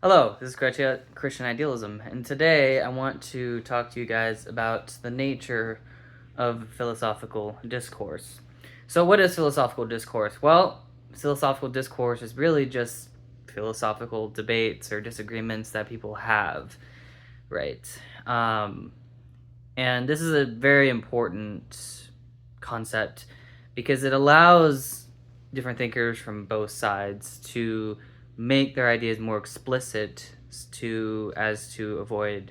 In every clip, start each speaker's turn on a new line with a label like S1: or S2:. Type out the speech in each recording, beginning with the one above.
S1: Hello, this is Christian Idealism, and today I want to talk to you guys about the nature of philosophical discourse. So, what is philosophical discourse? Well, philosophical discourse is really just philosophical debates or disagreements that people have, right? Um, and this is a very important concept because it allows different thinkers from both sides to make their ideas more explicit to avoid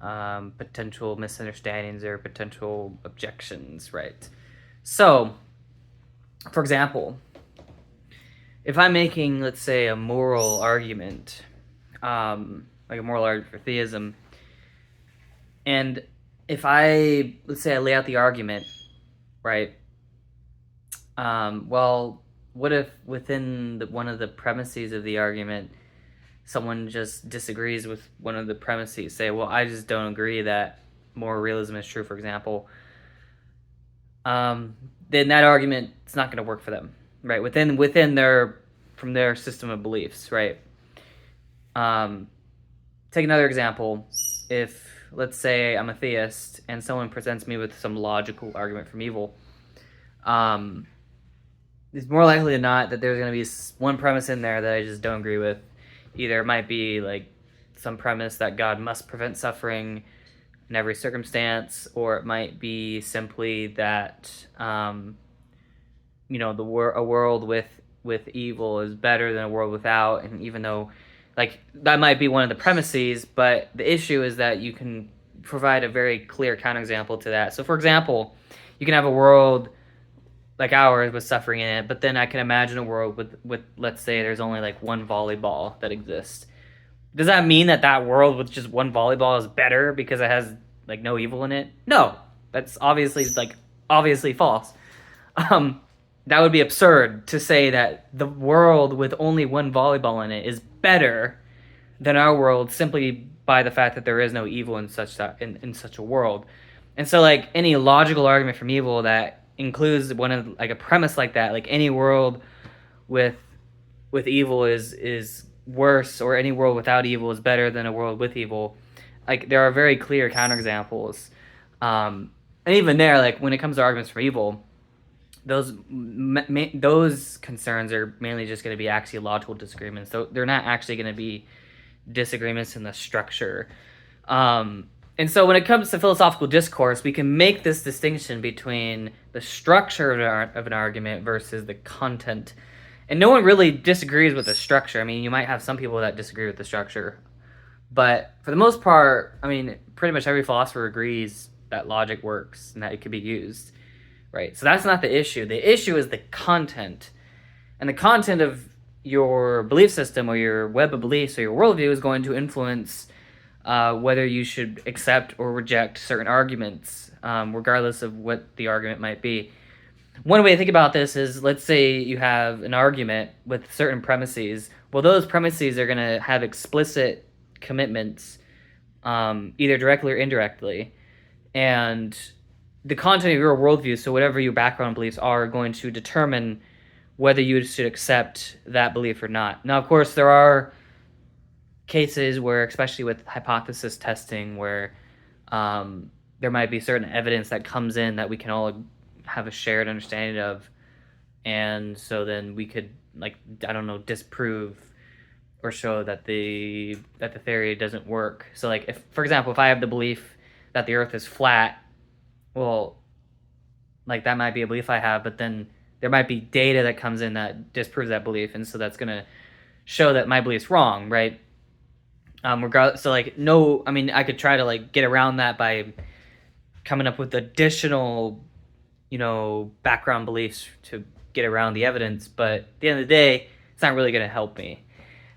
S1: potential misunderstandings or potential objections, right? So, for example, if I'm making, let's say, a moral argument, like a moral argument for theism, and if let's say I lay out the argument, right? Well, what if within one of the premises of the argument, someone just disagrees with one of the premises? Say, well, I just don't agree that moral realism is true, for example. Then that argument is not going to work for them, right? Within their system of beliefs, right? Take another example. If let's say I'm a theist and someone presents me with some logical argument from evil, it's more likely than not that there's going to be one premise in there that I just don't agree with. Either it might be like some premise that God must prevent suffering in every circumstance, or it might be simply that a world with evil is better than a world without. And even though, like, that might be one of the premises, but the issue is that you can provide a very clear counterexample to that. So, for example, you can have a world like ours with suffering in it, but then I can imagine a world with let's say there's only like one volleyball that exists. Does that mean that world with just one volleyball is better because it has like no evil in it? No, that's obviously false. Um, that would be absurd to say that the world with only one volleyball in it is better than our world simply by the fact that there is no evil in such a world. And so, like, any logical argument from evil that includes one of like a premise like that, like any world with evil is worse, or any world without evil is better than a world with evil. Like, there are very clear counterexamples, and even there, like when it comes to arguments for evil, those concerns are mainly just going to be axiological disagreements. So they're not actually going to be disagreements in the structure. And so when it comes to philosophical discourse, we can make this distinction between the structure of an argument versus the content. And no one really disagrees with the structure. I mean, you might have some people that disagree with the structure, but for the most part, I mean, pretty much every philosopher agrees that logic works and that it could be used, right? So that's not the issue. The issue is the content. And the content of your belief system or your web of beliefs or your worldview is going to influence whether you should accept or reject certain arguments, regardless of what the argument might be. One way to think about this is, let's say you have an argument with certain premises. Well, those premises are going to have explicit commitments, either directly or indirectly. And the content of your worldview, so whatever your background beliefs are going to determine whether you should accept that belief or not. Now, of course, there are cases where, especially with hypothesis testing, where there might be certain evidence that comes in that we can all have a shared understanding of, and so then we could, like, I don't know, disprove or show that the theory doesn't work. So, like, if, for example, if I have the belief that the Earth is flat, well, like, that might be a belief I have, but then there might be data that comes in that disproves that belief, and so that's gonna show that my belief's wrong, right? Regardless, so, like, no, I mean, I could try to, like, get around that by coming up with additional, background beliefs to get around the evidence, but at the end of the day, it's not really going to help me.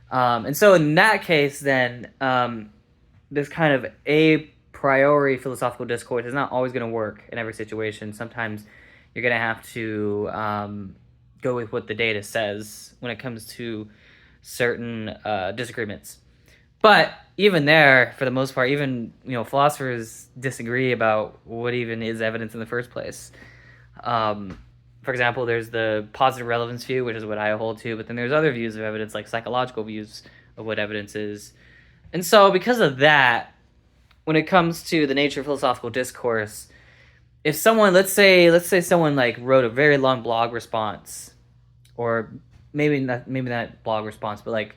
S1: And so in that case, then, this kind of a priori philosophical discourse is not always going to work in every situation. Sometimes you're going to have to go with what the data says when it comes to certain disagreements. But even there, for the most part, even philosophers disagree about what even is evidence in the first place. For example, there's the positive relevance view, which is what I hold to, but then there's other views of evidence, like psychological views of what evidence is. And so because of that, when it comes to the nature of philosophical discourse, if someone, let's say someone like wrote a very long blog response, or maybe not blog response, but like,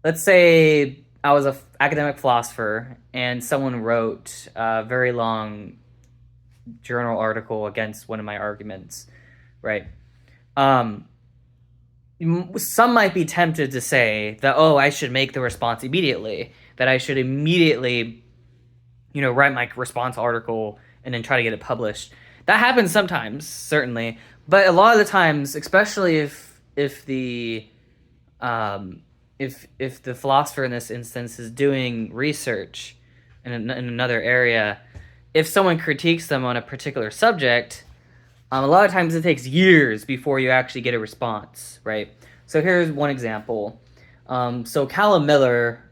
S1: let's say I was a academic philosopher and someone wrote a very long journal article against one of my arguments, right? Um, some might be tempted to say that, oh, I should make the response immediately, that I should immediately, write my response article and then try to get it published. That happens sometimes, certainly, but a lot of the times, especially if the if the philosopher in this instance is doing research in another area, if someone critiques them on a particular subject, a lot of times it takes years before you actually get a response, right? So here's one example. So Callum Miller,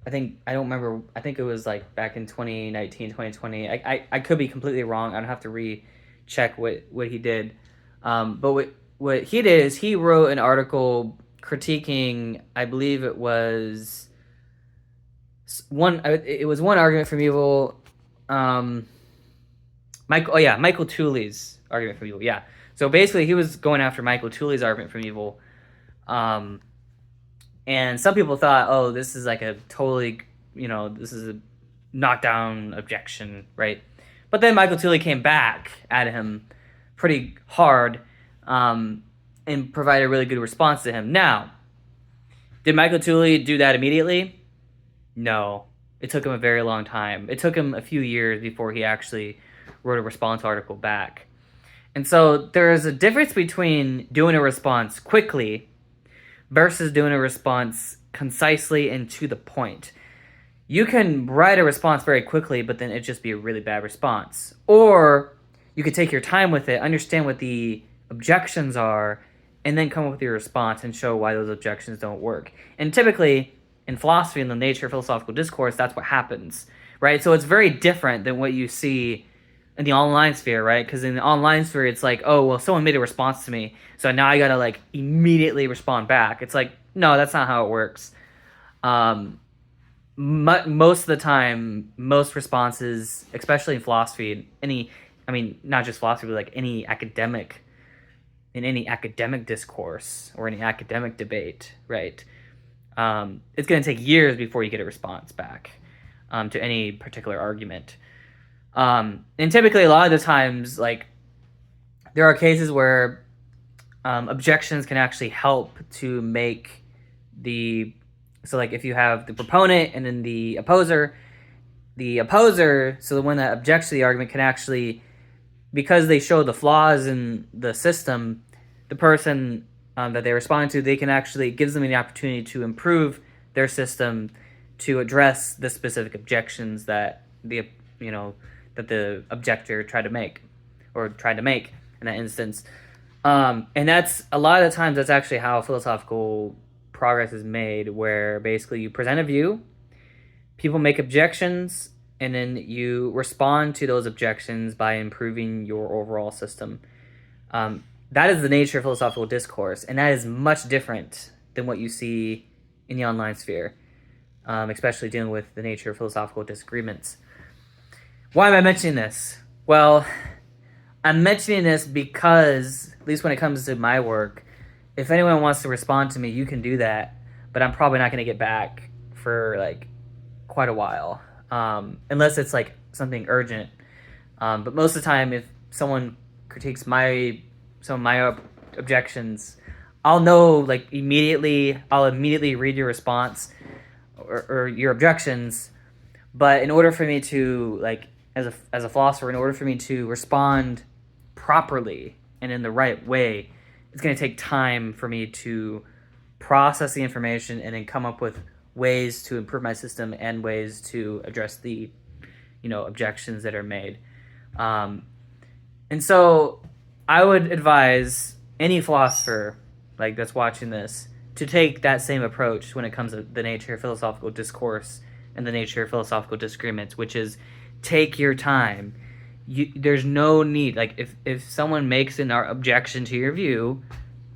S1: I think it was like back in 2019, 2020. I could be completely wrong. I don't have to recheck what he did. But what he did is he wrote an article critiquing, I believe it was one argument from evil. Michael Tooley's argument from evil. Yeah. So basically, he was going after Michael Tooley's argument from evil, and some people thought, oh, this is like a totally, this is a knockdown objection, right? But then Michael Tooley came back at him pretty hard, and provided a really good response to him. Now, did Michael Tooley do that immediately? No. It took him a very long time. It took him a few years before he actually wrote a response article back. And so there is a difference between doing a response quickly versus doing a response concisely and to the point. You can write a response very quickly, but then it just be a really bad response. Or you could take your time with it, understand what the objections are, and then come up with your response and show why those objections don't work. And typically, in philosophy and the nature of philosophical discourse, that's what happens, right? So it's very different than what you see in the online sphere, right? Because in the online sphere, it's like, oh, well, someone made a response to me, so now I gotta like immediately respond back. It's like, no, that's not how it works. Most of the time, most responses, especially in philosophy, not just philosophy, but like in any academic discourse or any academic debate, right? It's going to take years before you get a response back to any particular argument. And typically, a lot of the times, like, there are cases where objections can actually help to make so like if you have the proponent and then the opposer, so the one that objects to the argument can actually, because they show the flaws in the system, the person that they respond to, they can actually, gives them the opportunity to improve their system to address the specific objections that the objector tried to make in that instance. And that's, a lot of the times, that's actually how philosophical progress is made, where basically you present a view, people make objections, and then you respond to those objections by improving your overall system. That is the nature of philosophical discourse, and that is much different than what you see in the online sphere, especially dealing with the nature of philosophical disagreements. Why am I mentioning this? Well, I'm mentioning this because, at least when it comes to my work, if anyone wants to respond to me, you can do that, but I'm probably not going to get back for like quite a while, unless it's like something urgent. But most of the time, if someone critiques some of my objections, I'll know like immediately. I'll immediately read your response or your objections. But in order for me to, like, as a philosopher, in order for me to respond properly and in the right way, it's going to take time for me to process the information and then come up with ways to improve my system and ways to address the, objections that are made. And so I would advise any philosopher like that's watching this to take that same approach when it comes to the nature of philosophical discourse and the nature of philosophical disagreements, which is take your time. There's no need, like, if someone makes an objection to your view,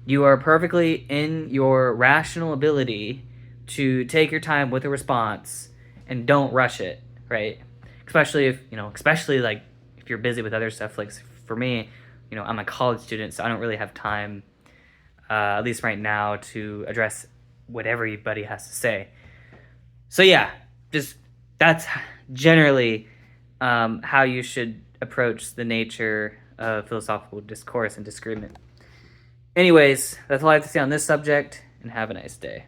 S1: you are perfectly in your rational ability to take your time with a response and don't rush it, right? Especially especially like if you're busy with other stuff. Like for me, I'm a college student, so I don't really have time, at least right now, to address what everybody has to say. So yeah, just that's generally how you should approach the nature of philosophical discourse and disagreement. Anyways, that's all I have to say on this subject, and have a nice day.